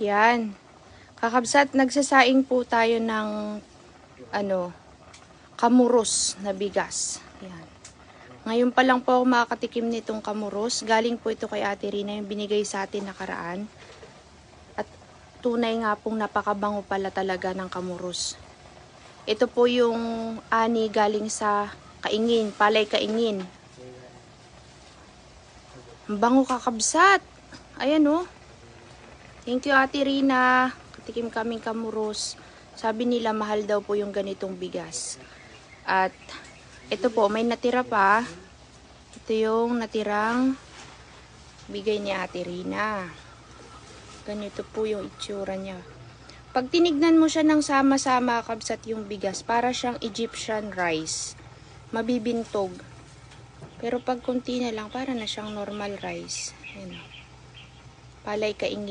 Yan. Kakabsat, nagsasaing po tayo ng kamuros na bigas. Yan. Ngayon pa lang po ako makakatikim nitong kamuros. Galing po ito kay Ate Rina, yung binigay sa atin nakaraan. At tunay nga pong napakabango pala talaga ng kamuros. Ito po yung ani galing sa kaingin, palay kaingin. Ang bango, kakabsat. Ayan oh. Thank you Ate Rina. Katikim kaming kamuros. Sabi nila mahal daw po yung ganitong bigas. At ito po, may natira pa. Ito yung natirang bigay ni Ate Rina. Ganito po yung itsura niya. Pag tinignan mo siya ng sama-sama, kabsat, yung bigas, para siyang Egyptian rice. Mabibintog. Pero pag konti na lang, para na siyang normal rice. Ayan. Palay kaingin.